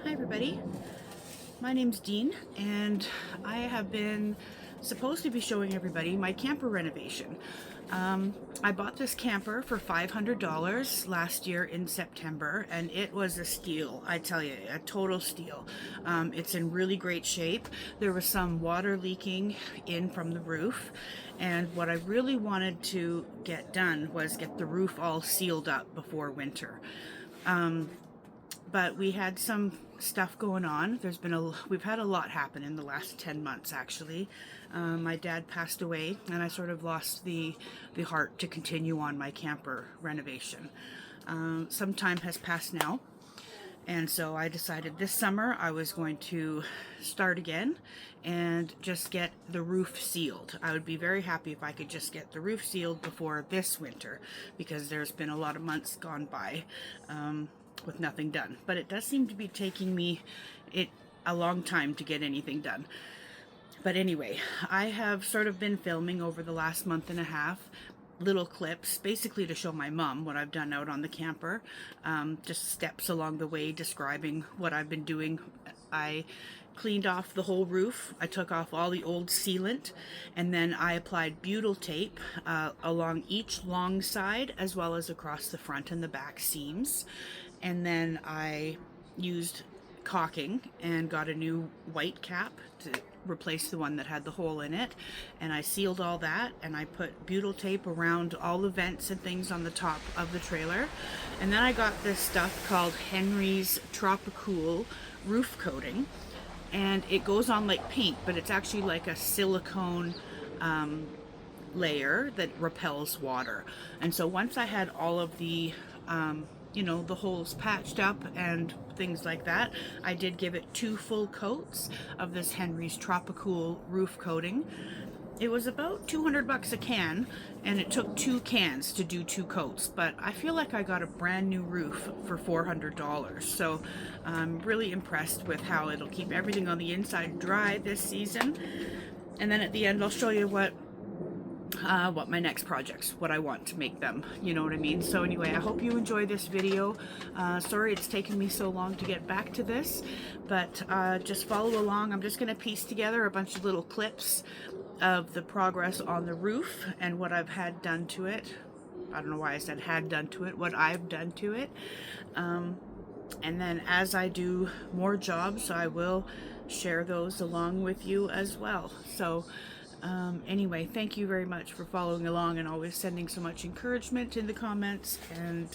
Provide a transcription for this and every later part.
Hi everybody, my name's Dean and I have been supposed to be showing everybody my camper renovation. I bought this camper for $500 last year in September and it was a steal, I tell you, a total steal. It's in really great shape. There was some water leaking in from the roof, and what I really wanted to get done was get the roof all sealed up before winter. But we had some stuff going on. We've had a lot happen in the last 10 months actually. My dad passed away and I sort of lost the heart to continue on my camper renovation. Some time has passed now, and so I decided this summer I was going to start again and just get the roof sealed. I would be very happy if I could just get the roof sealed before this winter, because there's been a lot of months gone by with nothing done. But it does seem to be taking me a long time to get anything done. But anyway, I have sort of been filming over the last month and a half little clips, basically to show my mom what I've done out on the camper, just steps along the way describing what I've been doing. I cleaned off the whole roof. I took off all the old sealant, and then I applied butyl tape along each long side as well as across the front and the back seams. And then I used caulking and got a new white cap to replace the one that had the hole in it, and I sealed all that, and I put butyl tape around all the vents and things on the top of the trailer. And then I got this stuff called Henry's Tropicool roof coating, and it goes on like paint, but it's actually like a silicone layer that repels water. And so once I had all of the the holes patched up and things like that, I did give it 2 full coats of this Henry's Tropicool roof coating. It was about $200 a can, and it took 2 cans to do 2 coats, but I feel like I got a brand new roof for $400. So I'm really impressed with how it'll keep everything on the inside dry this season. And then at the end I'll show you what my next projects, what I want to make them, you know what I mean? So anyway, I hope you enjoy this video. Sorry it's taken me so long to get back to this, but just follow along. I'm just going to piece together a bunch of little clips of the progress on the roof and what I've had done to it. I don't know why I said had done to it, what I've done to it. And then as I do more jobs, I will share those along with you as well. So anyway, thank you very much for following along and always sending so much encouragement in the comments, and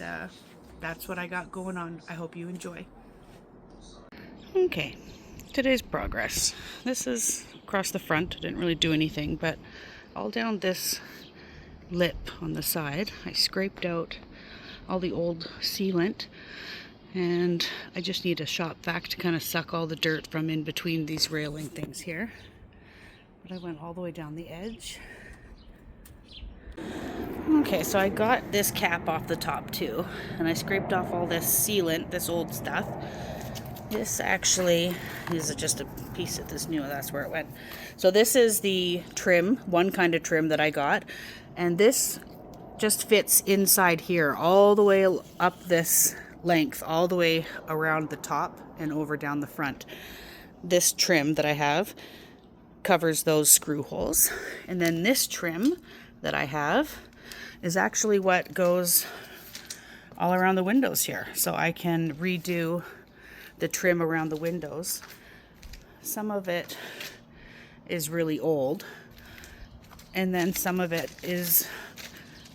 that's what I got going on. I hope you enjoy. Okay, today's progress. This is across the front. I didn't really do anything, but all down this lip on the side, I scraped out all the old sealant, and I just need a shop vac to kind of suck all the dirt from in between these railing things here. But I went all the way down the edge. Okay, so I got this cap off the top too, and I scraped off all this sealant, this old stuff. This actually is just a piece of this new, that's where it went. So this is the trim, one kind of trim that I got, and this just fits inside here all the way up this length, all the way around the top and over down the front. This trim that I have covers those screw holes, and then this trim that I have is actually what goes all around the windows here, so I can redo the trim around the windows. Some of it is really old, and then some of it is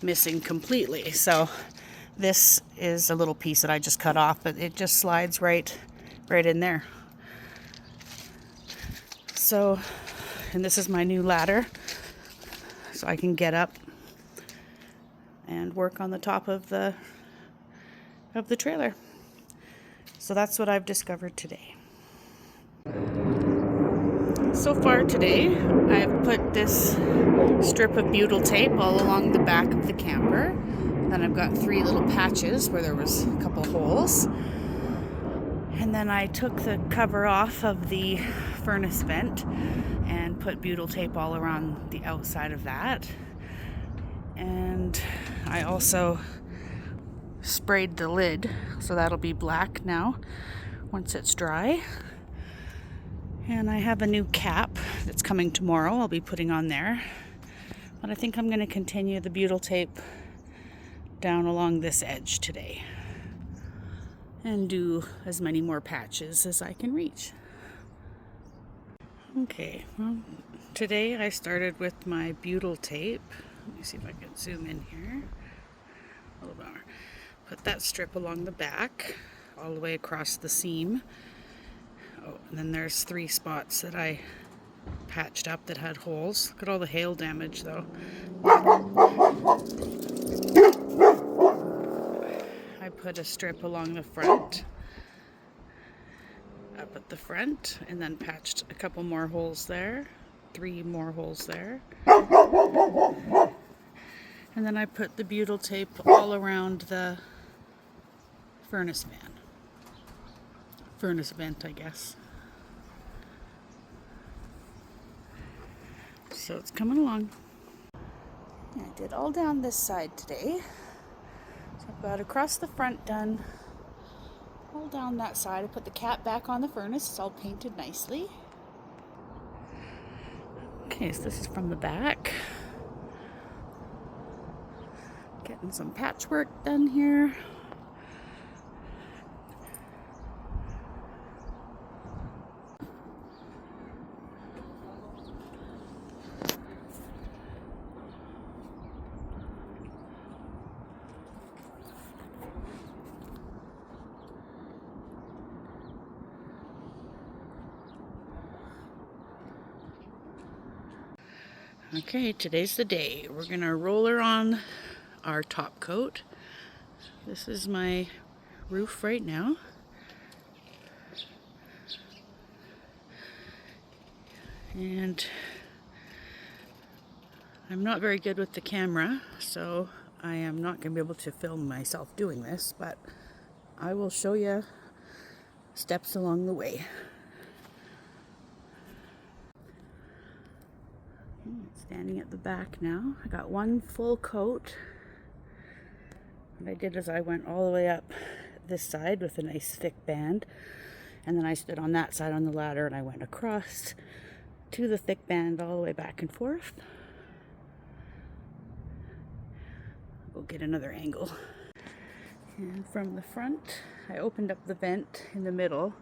missing completely, so this is a little piece that I just cut off, but it just slides right in there. So, and this is my new ladder, so I can get up and work on the top of the trailer. So that's what I've discovered today. So far today, I've put this strip of butyl tape all along the back of the camper. Then I've got 3 little patches where there was a couple holes. And then I took the cover off of the furnace vent and put butyl tape all around the outside of that. And I also sprayed the lid, so that'll be black now, once it's dry. And I have a new cap that's coming tomorrow I'll be putting on there. But I think I'm going to continue the butyl tape down along this edge today and do as many more patches as I can reach. Okay, well, today I started with my butyl tape. Let me see if I can zoom in here. A little bit more. Put that strip along the back, all the way across the seam. Oh, and then there's 3 spots that I patched up that had holes. Look at all the hail damage though. I put a strip along the front, up at the front, and then patched a couple more holes there, 3 more holes there. And then I put the butyl tape all around the furnace vent, I guess. So it's coming along. I did all down this side today. So I've got across the front done, all down that side. I put the cap back on the furnace. It's all painted nicely. Okay, so this is from the back. Getting some patchwork done here. Okay, today's the day. We're gonna roller on our top coat. This is my roof right now. And I'm not very good with the camera, so I am not gonna be able to film myself doing this, but I will show you steps along the way. Standing at the back now. I got 1 full coat. What I did is I went all the way up this side with a nice thick band, and then I stood on that side on the ladder and I went across to the thick band all the way back and forth. We'll get another angle. And from the front, I opened up the vent in the middle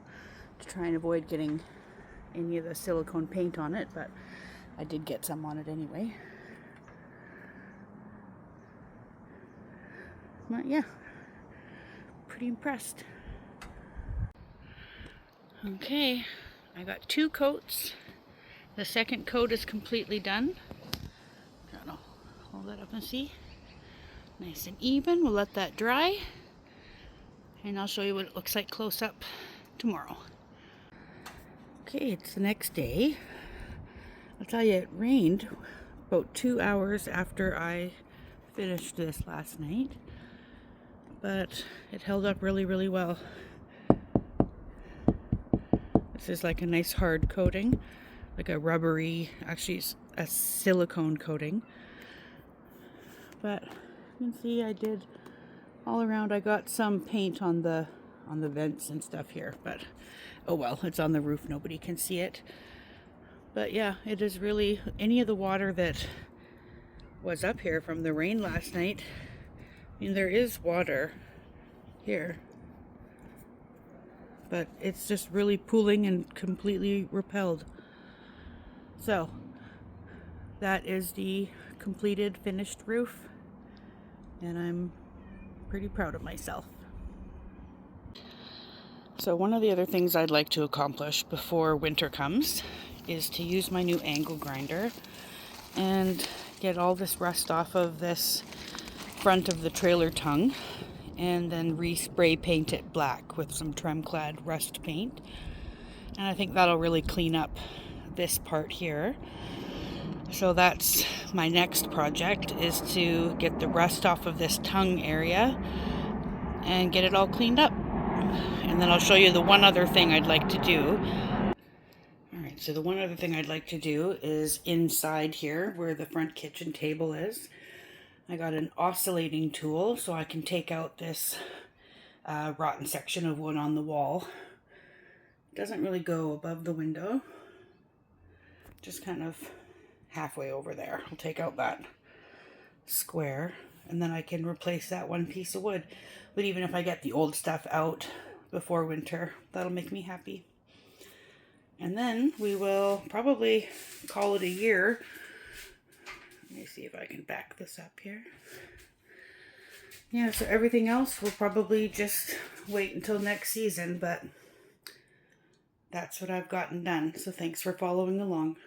to try and avoid getting any of the silicone paint on it, but I did get some on it anyway. But yeah, pretty impressed. Okay, I got 2 coats. The second coat is completely done. I'm gonna hold that up and see. Nice and even. We'll let that dry, and I'll show you what it looks like close up tomorrow. Okay, it's the next day. I'll tell you, it rained about 2 hours after I finished this last night, but it held up really, really well. This is like a nice hard coating, like a rubbery, actually it's a silicone coating. But you can see I did all around. I got some paint on the vents and stuff here, but oh well, it's on the roof, nobody can see it. But yeah, it is really, any of the water that was up here from the rain last night, I mean, there is water here, but it's just really pooling and completely repelled. So that is the completed finished roof, and I'm pretty proud of myself. So one of the other things I'd like to accomplish before winter comes is to use my new angle grinder and get all this rust off of this front of the trailer tongue, and then respray paint it black with some Tremclad rust paint. And I think that'll really clean up this part here. So that's my next project, is to get the rust off of this tongue area and get it all cleaned up. And then I'll show you the one other thing I'd like to do. Alright, so the one other thing I'd like to do is inside here where the front kitchen table is. I got an oscillating tool so I can take out this rotten section of wood on the wall It doesn't really go above the window. Just kind of halfway over there. I'll take out that square and then I can replace that one piece of wood. But even if I get the old stuff out before winter, that'll make me happy. And then we will probably call it a year. Let me see if I can back this up here. Yeah, so everything else will probably just wait until next season, but that's what I've gotten done. So thanks for following along.